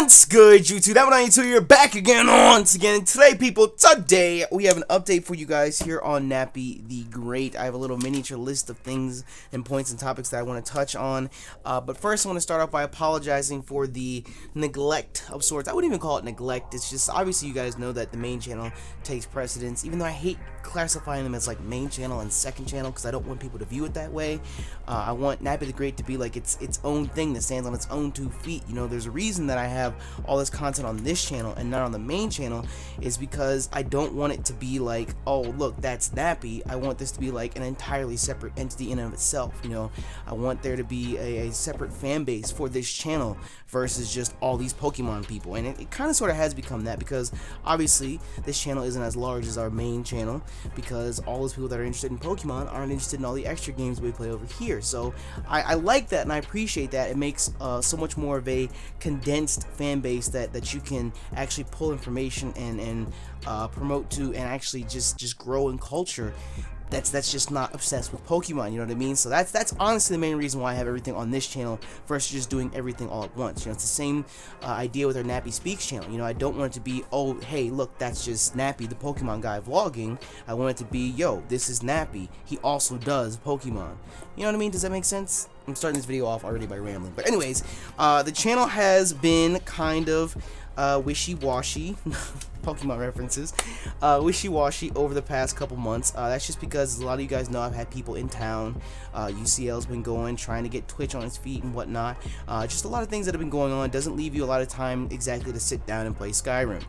Once good, YouTube. That one on YouTube. You're back again once again. Today, people, today we have an update for you guys here on Nappy the Great. I have a little miniature list of things and points and topics that I want to touch on. But first, I want to start off by apologizing for the neglect of sorts. I wouldn't even call it neglect. It's just obviously you guys know that the main channel takes precedence, even though I hate classifying them as like main channel and second channel because I don't want people to view it that way. I want Nappy the Great to be like its own thing that stands on its own 2 feet. You know, there's a reason that I have all this content on this channel and not on the main channel, is because I don't want it to be like, oh look, that's Nappy. I want this to be like an entirely separate entity in and of itself. You know, I want there to be a separate fan base for this channel versus just all these Pokemon people, and it kind of sort of has become that, because obviously this channel isn't as large as our main channel, because all those people that are interested in Pokemon aren't interested in all the extra games we play over here. So I like that and I appreciate that. It makes so much more of a condensed fan base that you can actually pull information and promote to, and actually just grow in culture that's just not obsessed with Pokemon, you know what I mean? So that's honestly the main reason why I have everything on this channel versus just doing everything all at once. You know, it's the same idea with our Nappy Speaks channel. You know, I don't want it to be, oh, hey, look, that's just Nappy, the Pokemon guy vlogging. I want it to be, yo, this is Nappy. He also does Pokemon. You know what I mean? Does that make sense? I'm starting this video off already by rambling. But anyways, the channel has been kind of wishy-washy. Pokemon references, wishy-washy over the past couple months. That's just because a lot of you guys know I've had people in town. UCL's been going, trying to get Twitch on its feet and whatnot. Just a lot of things that have been going on. Doesn't leave you a lot of time exactly to sit down and play Skyrim,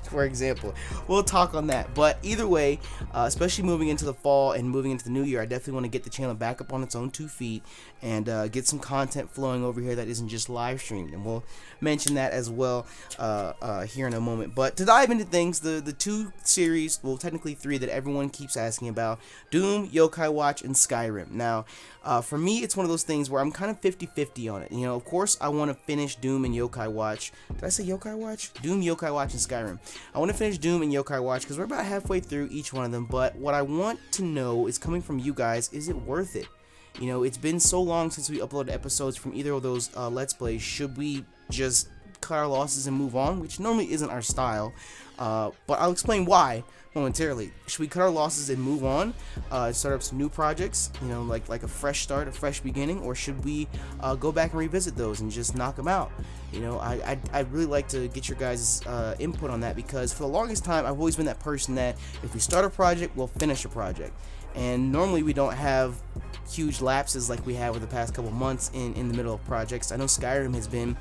for example. We'll talk on that. But either way, especially moving into the fall and moving into the new year, I definitely want to get the channel back up on its own 2 feet and get some content flowing over here that isn't just live streamed. And we'll mention that as well here in a moment. But to dive into things, the 2 series, well technically 3, that everyone keeps asking about: Doom, Yokai Watch, and Skyrim. Now for me, it's one of those things where I'm kind of 50-50 on it. You know, of course I want to finish Doom and Yokai Watch. Did I say Yokai Watch? Doom, Yokai Watch, and Skyrim. I want to finish Doom and Yokai Watch because we're about halfway through each one of them. But what I want to know is, coming from you guys, is it worth it? You know, it's been so long since we uploaded episodes from either of those Let's Plays. Should we just cut our losses and move on? Which normally isn't our style, but I'll explain why momentarily. Should we cut our losses and move on, start up some new projects, you know, like a fresh start, a fresh beginning, or should we go back and revisit those and just knock them out? You know, I'd really like to get your guys' input on that, because for the longest time I've always been that person that if we start a project, we'll finish a project. And normally we don't have huge lapses like we have over the past couple months in the middle of projects. I know Skyrim has been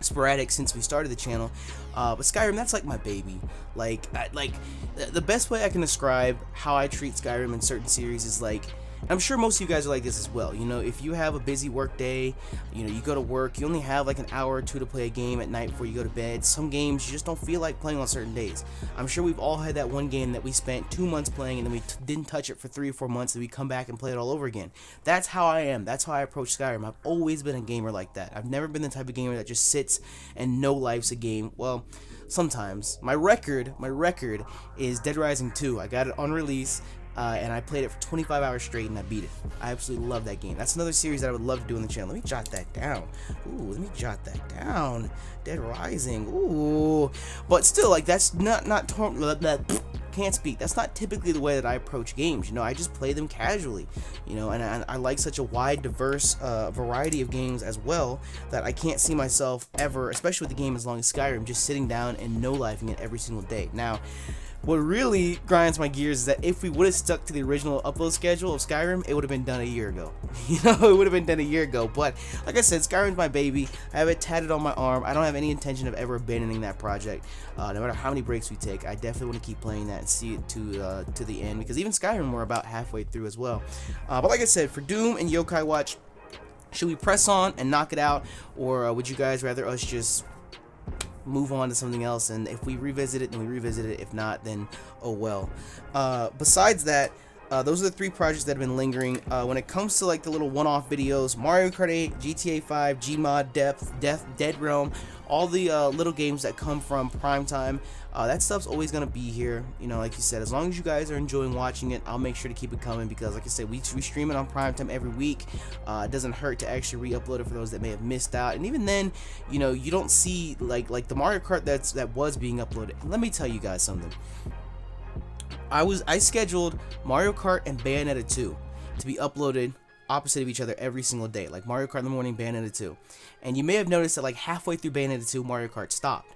sporadic since we started the channel, but Skyrim, that's like my baby. Like the best way I can describe how I treat Skyrim in certain series is like, I'm sure most of you guys are like this as well. You know, if you have a busy work day, you know, you go to work, you only have like an hour or 2 to play a game at night before you go to bed. Some games you just don't feel like playing on certain days. I'm sure we've all had that one game that we spent 2 months playing and then we didn't touch it for 3 or 4 months, and we come back and play it all over again. That's how I am. That's how I approach Skyrim. I've always been a gamer like that. I've never been the type of gamer that just sits and no life's a game. Well, sometimes. My record is Dead Rising 2. I got it on release. And I played it for 25 hours straight and I beat it. I absolutely love that game. That's another series that I would love to do on the channel. Let me jot that down. Ooh, let me jot that down. Dead Rising. Ooh. But still, like, that's can't speak. That's not typically the way that I approach games. You know, I just play them casually. You know, and I like such a wide, diverse variety of games as well, that I can't see myself ever, especially with a game as long as Skyrim, just sitting down and no-lifing it every single day. Now, what really grinds my gears is that if we would have stuck to the original upload schedule of Skyrim, it would have been done a year ago. You know, it would have been done a year ago. But like I said, Skyrim's my baby. I have it tatted on my arm. I don't have any intention of ever abandoning that project. No matter how many breaks we take, I definitely want to keep playing that and see it to the end, because even Skyrim, we're about halfway through as well. But like I said, for Doom and Yokai Watch, should we press on and knock it out, or would you guys rather us just move on to something else? And if we revisit it, then we revisit it. If not, then oh well. Besides that, those are the 3 projects that have been lingering. When it comes to like the little one-off videos, Mario Kart 8, GTA 5, Gmod, Dead Realm, all the little games that come from Primetime, that stuff's always gonna be here. You know, like you said, as long as you guys are enjoying watching it, I'll make sure to keep it coming, because like I said, we stream it on Primetime every week. It doesn't hurt to actually re-upload it for those that may have missed out. And even then, you know, you don't see like the Mario Kart that was being uploaded. Let me tell you guys something. I scheduled Mario Kart and Bayonetta 2 to be uploaded opposite of each other every single day, like Mario Kart in the morning, Bayonetta 2. And you may have noticed that like halfway through Bayonetta 2, Mario Kart stopped.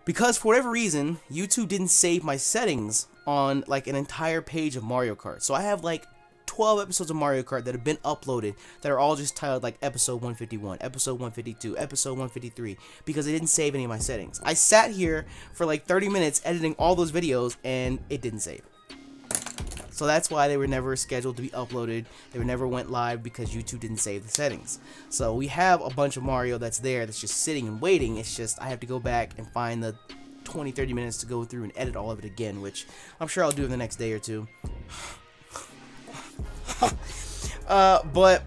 Because for whatever reason, YouTube didn't save my settings on like an entire page of Mario Kart. So I have like 12 episodes of Mario Kart that have been uploaded that are all just titled like episode 151, episode 152, episode 153, because I didn't save any of my settings. I sat here for like 30 minutes editing all those videos and it didn't save. So that's why they were never scheduled to be uploaded. They never went live, because YouTube didn't save the settings. So we have a bunch of Mario that's there, that's just sitting and waiting. It's just I have to go back and find the 20-30 minutes to go through and edit all of it again, which I'm sure I'll do in the next day or two. But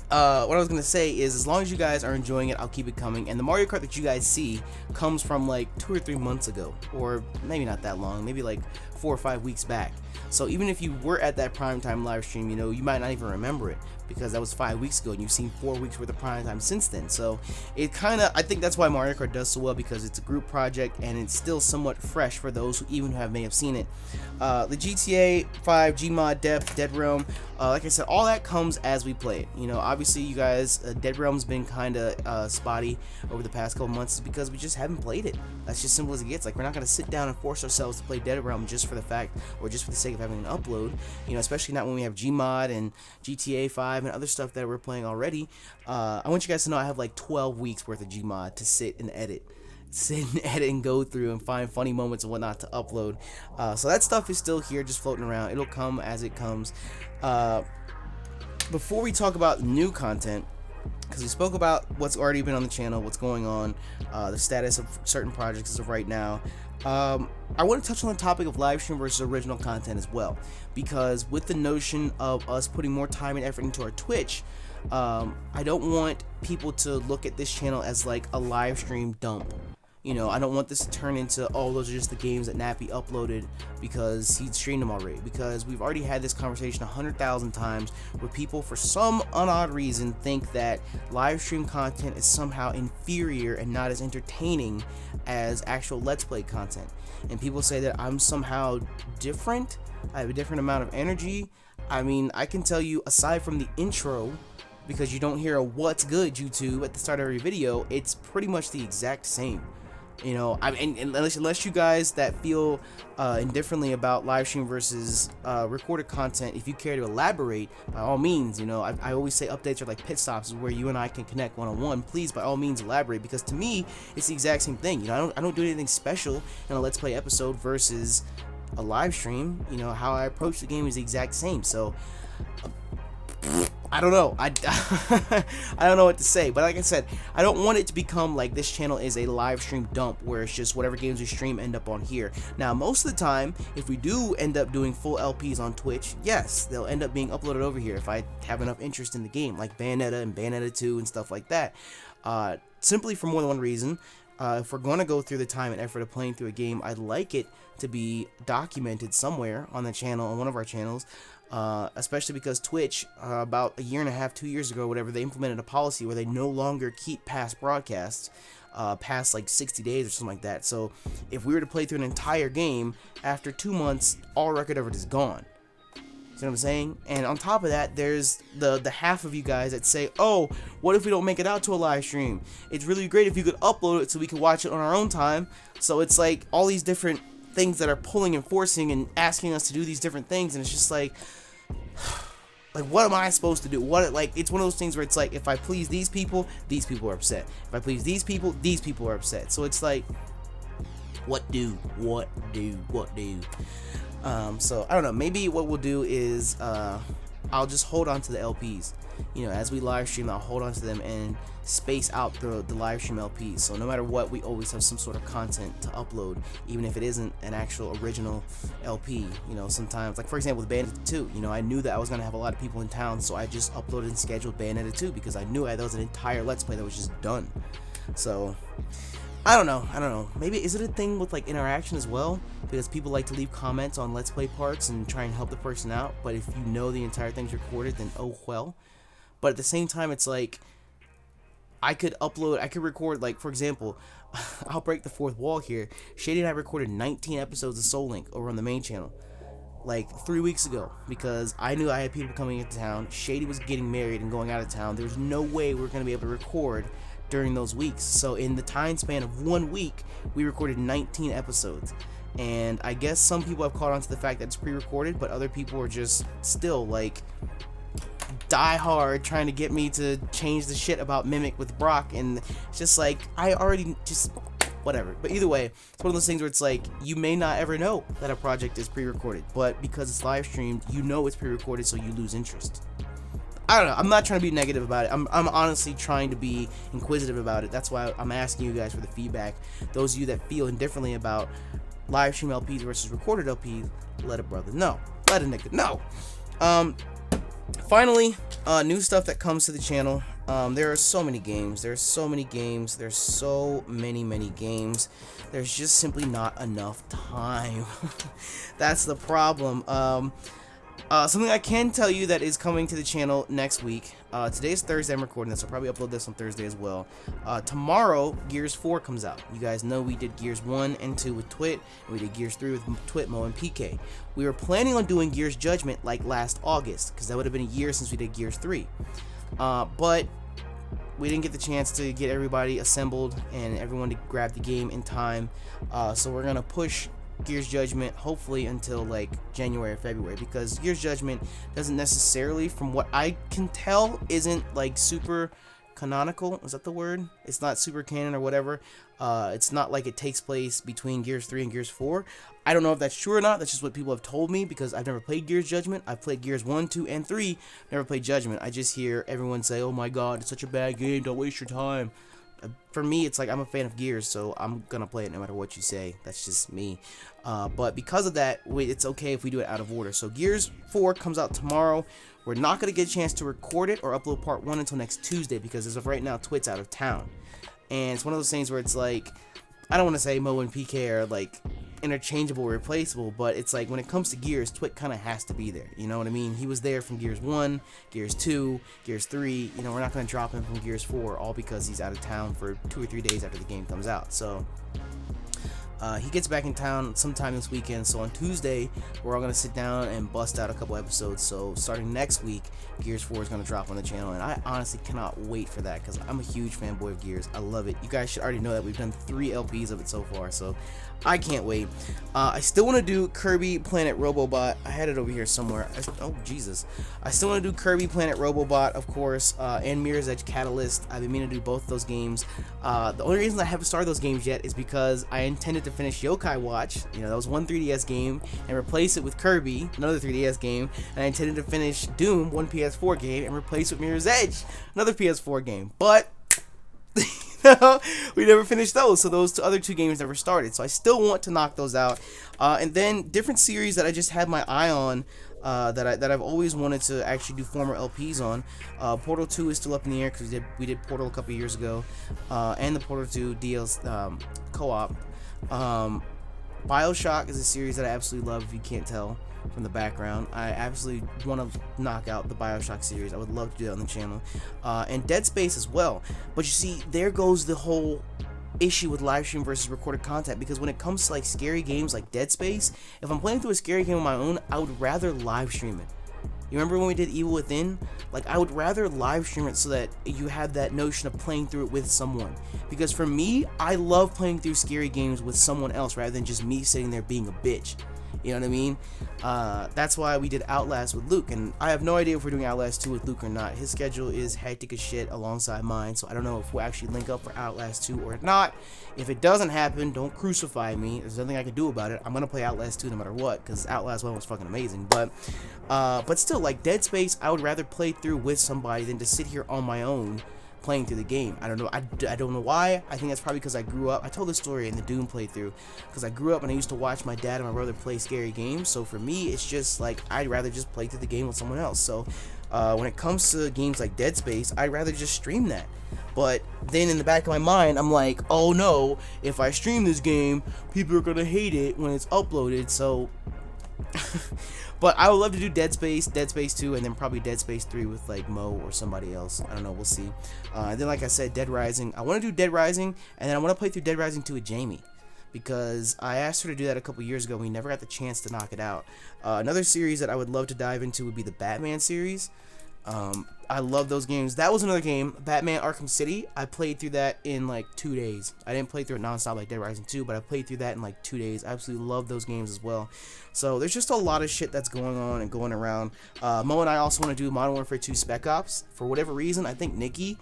what I was gonna say is, as long as you guys are enjoying it, I'll keep it coming. And the Mario Kart that you guys see comes from like 2 or 3 months ago, or maybe not that long, maybe like 4 or 5 weeks back. So even if you were at that Primetime live stream, you know, you might not even remember it, because that was 5 weeks ago and you've seen 4 weeks worth of Primetime since then. So it kind of, I think that's why Mario Kart does so well, because it's a group project and it's still somewhat fresh for those who even may have seen it. The GTA 5, Gmod, Dead Realm, like I said, all that comes as we play it. You know, obviously you guys, Dead Realm's been kind of spotty over the past couple months, because we just haven't played it. That's just simple as it gets. Like, we're not going to sit down and force ourselves to play Dead Realm just for the fact, or just for the sake of having an upload, you know, especially not when we have Gmod and GTA 5 and other stuff that we're playing already. I want you guys to know I have like 12 weeks worth of Gmod to sit and edit and go through and find funny moments and whatnot to upload. So that stuff is still here, just floating around. It'll come as it comes. Before we talk about new content, because we spoke about what's already been on the channel, what's going on, the status of certain projects as of right now, I want to touch on the topic of live stream versus original content as well, because with the notion of us putting more time and effort into our Twitch, I don't want people to look at this channel as like a live stream dump. You know, I don't want this to turn into, oh, those are just the games that Nappy uploaded because he'd streamed them already. Because we've already had this conversation 100,000 times where people, for some odd reason, think that live stream content is somehow inferior and not as entertaining as actual Let's Play content. And people say that I'm somehow different. I have a different amount of energy. I mean, I can tell you, aside from the intro, because you don't hear a "What's good, YouTube" at the start of every video, it's pretty much the exact same. You know, unless you guys that feel indifferently about live stream versus recorded content, if you care to elaborate, by all means, you know, I always say updates are like pit stops where you and I can connect one-on-one. Please, by all means, elaborate, because to me, it's the exact same thing. You know, I don't do anything special in a Let's Play episode versus a live stream. You know, how I approach the game is the exact same. So I don't know. I don't know what to say. But like I said, I don't want it to become like this channel is a live stream dump where it's just whatever games we stream end up on here. Now, most of the time, if we do end up doing full LPs on Twitch, yes, they'll end up being uploaded over here if I have enough interest in the game, like Bayonetta and Bayonetta 2 and stuff like that. Simply for more than one reason. If we're going to go through the time and effort of playing through a game, I'd like it to be documented somewhere on the channel, on one of our channels. Especially because Twitch, about a year and a half, 2 years ago, whatever, they implemented a policy where they no longer keep past broadcasts past like 60 days or something like that. So if we were to play through an entire game, after 2 months, all record of it is gone. See what I'm saying? And on top of that, there's the half of you guys that say, oh, what if we don't make it out to a live stream? It's really great if you could upload it so we could watch it on our own time. So it's like all these different things that are pulling and forcing and asking us to do these different things, and it's just like what am I supposed to do? It's one of those things where it's like, if I please these people are upset. If I please these people are upset. So it's like, what do? So I don't know, maybe what we'll do is I'll just hold on to the LPs, you know, as we live stream, I'll hold on to them and space out the live stream LPs. So no matter what, we always have some sort of content to upload, even if it isn't an actual original LP. You know, sometimes, like for example with Bayonetta 2, you know, I knew that I was gonna have a lot of people in town, so I just uploaded and scheduled Bayonetta 2 because I knew there was an entire Let's Play that was just done. So I don't know. Maybe is it a thing with like interaction as well? Because people like to leave comments on Let's Play parts and try and help the person out. But if you know the entire thing's recorded, then oh well. But at the same time, it's like I could record, like for example, I'll break the fourth wall here. Shady and I recorded 19 episodes of Soul Link over on the main channel, like 3 weeks ago, because I knew I had people coming into town. Shady was getting married and going out of town. There's no way we're gonna be able to record during those weeks. So in the time span of 1 week, we recorded 19 episodes. And I guess some people have caught on to the fact that it's pre-recorded, but other people are just still like die hard trying to get me to change the shit about Mimic with Brock, and it's just like I already just whatever. But either way, it's one of those things where it's like you may not ever know that a project is pre-recorded, but because it's live streamed, you know it's pre-recorded, so you lose interest. I don't know. I'm not trying to be negative about it. I'm honestly trying to be inquisitive about it. That's why I'm asking you guys for the feedback. Those of you that feel indifferently about live stream LPs versus recorded LPs, let a brother know. Let a nigga know. Finally, new stuff that comes to the channel. There are so many games. There's so many games. There's so many games. There's just simply not enough time. That's the problem. Something I can tell you that is coming to the channel next week. Today's Thursday, I'm recording this. I'll probably upload this on Thursday as well. Tomorrow, Gears 4 comes out. You guys know we did Gears 1 and 2 with Twit, and we did Gears 3 with Twitmo and PK. We were planning on doing Gears Judgment like last August, because that would have been a year since we did Gears 3. But we didn't get the chance to get everybody assembled and everyone to grab the game in time. So we're going to push Gears Judgment hopefully until like January or February, because Gears Judgment doesn't necessarily, from what I can tell, isn't like super canonical. Is that the word? It's not super canon or whatever. It's not like it takes place between Gears 3 and Gears 4. I don't know if that's true or not. That's just what people have told me, because I've never played Gears Judgment. I've played Gears 1, 2, and 3. Never played Judgment. I just hear everyone say, oh my god, it's such a bad game, don't waste your time. For me, it's like I'm a fan of Gears, so I'm gonna play it no matter what you say. That's just me. But because of that, it's okay if we do it out of order. So Gears 4 comes out tomorrow. We're not gonna get a chance to record it or upload part 1 until next Tuesday, because as of right now, Twit's out of town. And it's one of those things where it's like, I don't want to say Mo and PK are like interchangeable, replaceable, but it's like when it comes to Gears, Twit kind of has to be there. You know what I mean? He was there from Gears 1, Gears 2, Gears 3. You know, we're not going to drop him from Gears 4 all because he's out of town for 2 or 3 days after the game comes out. So he gets back in town sometime this weekend. So on Tuesday, we're all going to sit down and bust out a couple episodes. So starting next week, Gears 4 is going to drop on the channel, and I honestly cannot wait for that, because I'm a huge fanboy of Gears. I love it. You guys should already know that we've done 3 LPs of it so far, so I can't wait. I still want to do Kirby Planet Robobot. I had it over here somewhere. Oh, Jesus. I still want to do Kirby Planet Robobot, of course, and Mirror's Edge Catalyst. I've been meaning to do both of those games. The only reason I haven't started those games yet is because I intended to finish Yokai Watch. You know, that was one 3DS game, and replace it with Kirby, another 3DS game. And I intended to finish Doom, one PS4 game, and replace it with Mirror's Edge, another PS4 game. But we never finished those, so those other 2 games never started. So I still want to knock those out. And then different series that I just had my eye on, that I've always wanted to actually do former LPs on. Portal 2 is still up in the air, because we did Portal a couple years ago, and the Portal 2 DLC co-op. BioShock is a series that I absolutely love, if you can't tell from the background. I absolutely want to knock out the BioShock series. I would love to do that on the channel. And Dead Space as well. But you see, there goes the whole issue with live stream versus recorded content, because when it comes to like scary games like Dead Space, if I'm playing through a scary game on my own, I would rather live stream it. You remember when we did Evil Within? Like, I would rather live stream it so that you have that notion of playing through it with someone. Because for me, I love playing through scary games with someone else rather than just me sitting there being a bitch. You know what I mean? That's why we did Outlast with Luke, and I have no idea if we're doing Outlast 2 with Luke or not. His schedule is hectic as shit alongside mine, so I don't know if we'll actually link up for Outlast 2 or not. If it doesn't happen, don't crucify me. There's nothing I can do about it. I'm gonna play Outlast 2 no matter what, because Outlast 1 was fucking amazing. But still, like Dead Space, I would rather play through with somebody than to sit here on my own playing through the game. I don't know. I don't know why. I think that's probably because I grew up. I told this story in the Doom playthrough because I grew up and I used to watch my dad and my brother play scary games. So for me, it's just like I'd rather just play through the game with someone else. So when it comes to games like Dead Space, I'd rather just stream that. But then in the back of my mind, I'm like, oh no, if I stream this game, people are gonna hate it when it's uploaded. So but I would love to do Dead Space 2, and then probably Dead Space 3 with like Mo or somebody else. I don't know, we'll see. And then like I said, Dead Rising. I want to do Dead Rising, and then I want to play through Dead Rising 2 with Jamie, because I asked her to do that a couple years ago. We never got the chance to knock it out. Another series that I would love to dive into would be the Batman series. I love those games. That was another game, Batman Arkham City. I played through that in like 2 days. I didn't play through it nonstop like Dead Rising 2, but I played through that in like 2 days. I absolutely love those games as well. So there's just a lot of shit that's going on and going around. Mo and I also want to do Modern Warfare 2 Spec Ops. For whatever reason, I think Nikki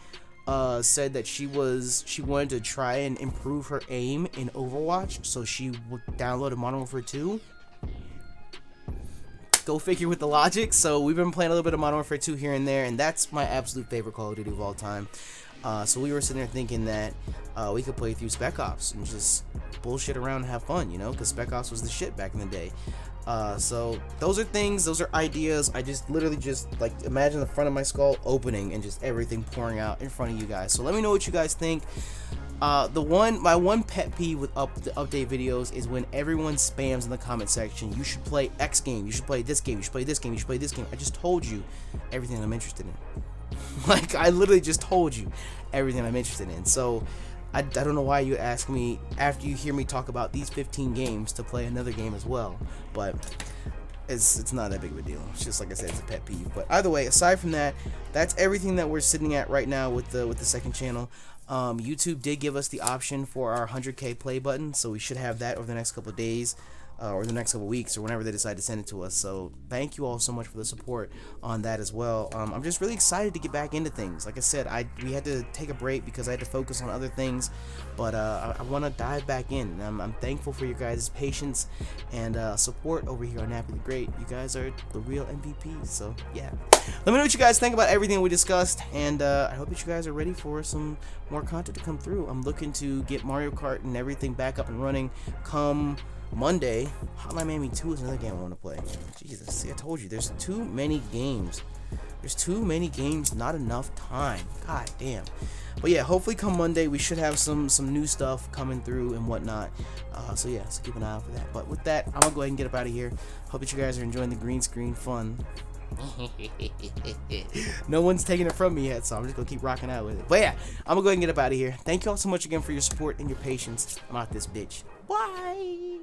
said that she wanted to try and improve her aim in Overwatch, so she would download a Modern Warfare 2. Go figure with the logic. So we've been playing a little bit of Modern Warfare 2 here and there, and that's my absolute favorite Call of Duty of all time. So we were sitting there thinking that we could play through Spec Ops and just bullshit around and have fun, you know, because Spec Ops was the shit back in the day. So those are things, those are ideas. I just literally just like imagine the front of my skull opening and just everything pouring out in front of you guys. So let me know what you guys think. My one pet peeve with the update videos is when everyone spams in the comment section, you should play X game, you should play this game, you should play this game, you should play this game. I just told you everything I'm interested in. Like, I literally just told you everything I'm interested in. So I don't know why you ask me after you hear me talk about these 15 games to play another game as well, but it's not that big of a deal. It's just like I said, it's a pet peeve. But either way, aside from that, that's everything that we're sitting at right now with the second channel. YouTube did give us the option for our 100K play button, so we should have that over the next couple of days. Or the next couple weeks, or whenever they decide to send it to us. So thank you all so much for the support on that as well. I'm just really excited to get back into things. Like I said, we had to take a break because I had to focus on other things, but I want to dive back in. I'm thankful for your guys' patience and support over here on Nappy the Great. You guys are the real MVPs. So yeah, let me know what you guys think about everything we discussed, and I hope that you guys are ready for some more content to come through. I'm looking to get Mario Kart and everything back up and running come Monday. Hotline Miami 2 is another game I want to play. Jesus, see, I told you, there's too many games. There's too many games, not enough time. God damn. But yeah, hopefully come Monday we should have some new stuff coming through and whatnot. So yeah, so keep an eye out for that. But with that, I'm gonna go ahead and get up out of here. Hope that you guys are enjoying the green screen fun. No one's taking it from me yet, so I'm just gonna keep rocking out with it. But yeah, I'm gonna go ahead and get up out of here. Thank you all so much again for your support and your patience. I'm out this bitch. Bye.